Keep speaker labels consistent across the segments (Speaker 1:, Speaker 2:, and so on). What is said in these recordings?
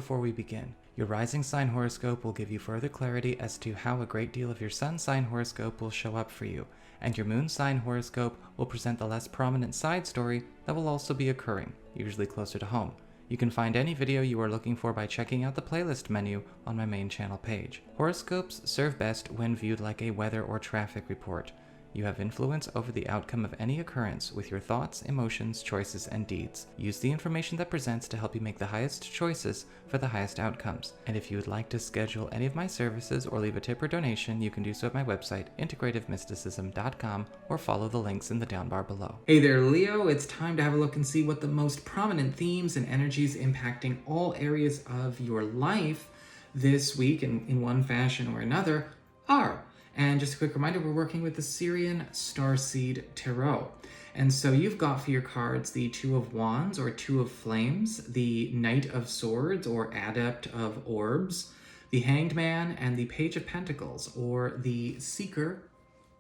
Speaker 1: before we begin. Your rising sign horoscope will give you further clarity as to how a great deal of your sun sign horoscope will show up for you, and your moon sign horoscope will present the less prominent side story that will also be occurring, usually closer to home. You can find any video you are looking for by checking out the playlist menu on my main channel page. Horoscopes serve best when viewed like a weather or traffic report. You have influence over the outcome of any occurrence with your thoughts, emotions, choices, and deeds. Use the information that presents to help you make the highest choices for the highest outcomes. And if you would like to schedule any of my services or leave a tip or donation, you can do so at my website, integrativemysticism.com, or follow the links in the down bar below. Hey there, Leo. It's time to have a look and see what the most prominent themes and energies impacting all areas of your life this week in one fashion or another are. And just a quick reminder, we're working with the Syrian Starseed Tarot. And so you've got for your cards the Two of Wands or Two of Flames, the Knight of Swords or Adept of Orbs, the Hanged Man, and the Page of Pentacles or the Seeker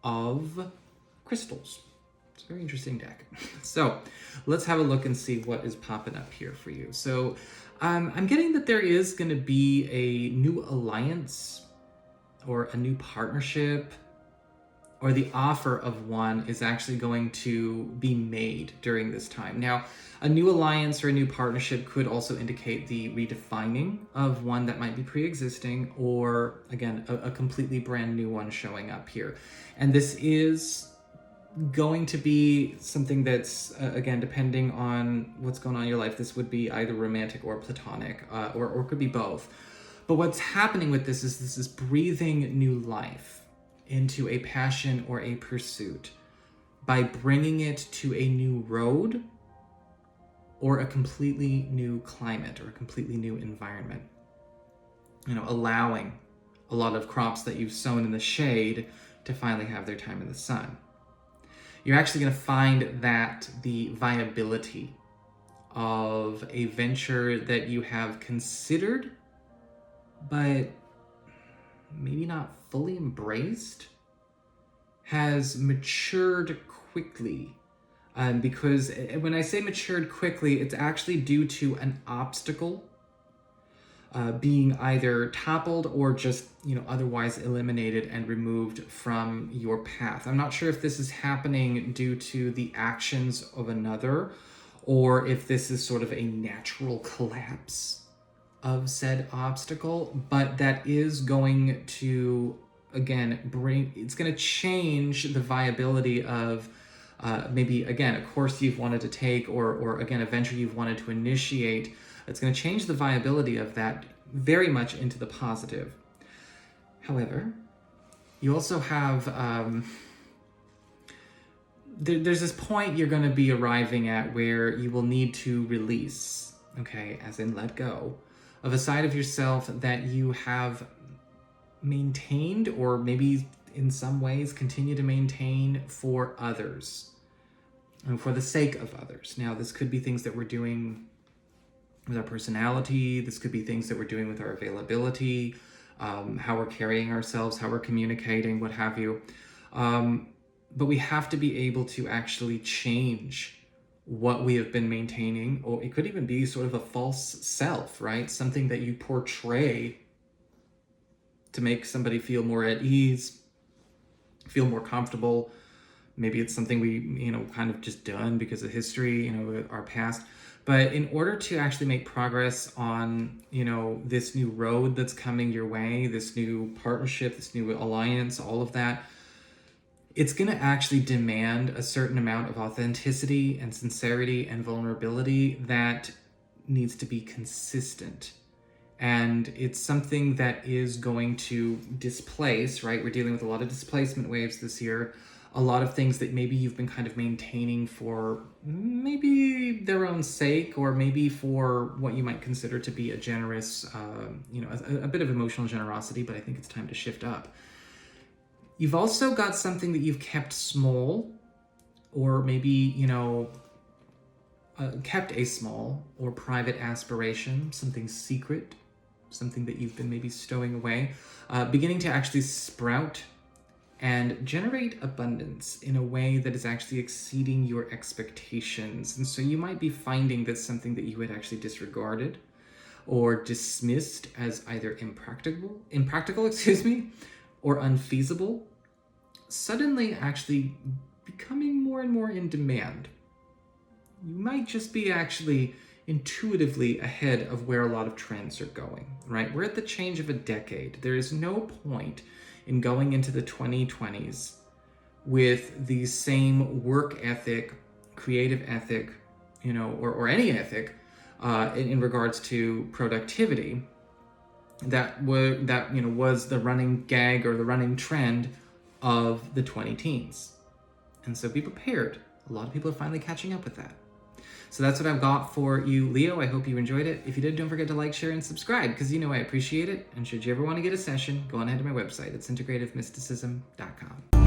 Speaker 1: of Crystals. It's a very interesting deck. So let's have a look and see what is popping up here for you. So I'm getting that there is going to be a new alliance or a new partnership, or the offer of one is actually going to be made during this time. Now, a new alliance or a new partnership could also indicate the redefining of one that might be pre-existing, or again, a completely brand new one showing up here. And this is going to be something that's, again, depending on what's going on in your life, this would be either romantic or platonic, or could be both. But what's happening with this is breathing new life into a passion or a pursuit by bringing it to a new road or a completely new climate or a completely new environment. You know, allowing a lot of crops that you've sown in the shade to finally have their time in the sun. You're actually going to find that the viability of a venture that you have considered but maybe not fully embraced has matured quickly. Because when I say matured quickly, it's actually due to an obstacle being either toppled or just, otherwise eliminated and removed from your path. I'm not sure if this is happening due to the actions of another, or if this is sort of a natural collapse of said obstacle, but that is going to, again, it's going to change the viability of maybe, again, a course you've wanted to take, or again, a venture you've wanted to initiate. It's going to change the viability of that very much into the positive. However, you also have, there's this point you're going to be arriving at where you will need to release, okay, as in let go, of a side of yourself that you have maintained, or maybe in some ways continue to maintain for others and for the sake of others. Now, this could be things that we're doing with our personality. This could be things that we're doing with our availability, how we're carrying ourselves, how we're communicating, what have you. But we have to be able to actually change what we have been maintaining, or it could even be sort of a false self, right? Something that you portray to make somebody feel more at ease, feel more comfortable. Maybe it's something we, kind of just done because of history, our past. But in order to actually make progress on, this new road that's coming your way, this new partnership, this new alliance, all of that, it's going to actually demand a certain amount of authenticity and sincerity and vulnerability that needs to be consistent. And it's something that is going to displace, right? We're dealing with a lot of displacement waves this year. A lot of things that maybe you've been kind of maintaining for maybe their own sake, or maybe for what you might consider to be a generous, a bit of emotional generosity, but I think it's time to shift up. You've also got something that you've kept small, or maybe, kept a small or private aspiration, something secret, something that you've been maybe stowing away, beginning to actually sprout and generate abundance in a way that is actually exceeding your expectations. And so you might be finding that something that you had actually disregarded or dismissed as either impractical, or unfeasible, suddenly actually becoming more and more in demand. You might just be actually intuitively ahead of where a lot of trends are going, right? We're at the change of a decade. There is no point in going into the 2020s with the same work ethic, creative ethic, or any ethic in regards to productivity that was the running gag or the running trend of the 20 teens. And so be prepared. A lot of people are finally catching up with that. So that's what I've got for you, Leo. I hope you enjoyed it. If you did, don't forget to like, share, and subscribe, because I appreciate it. And should you ever want to get a session, go on ahead to my website. It's integrativemysticism.com.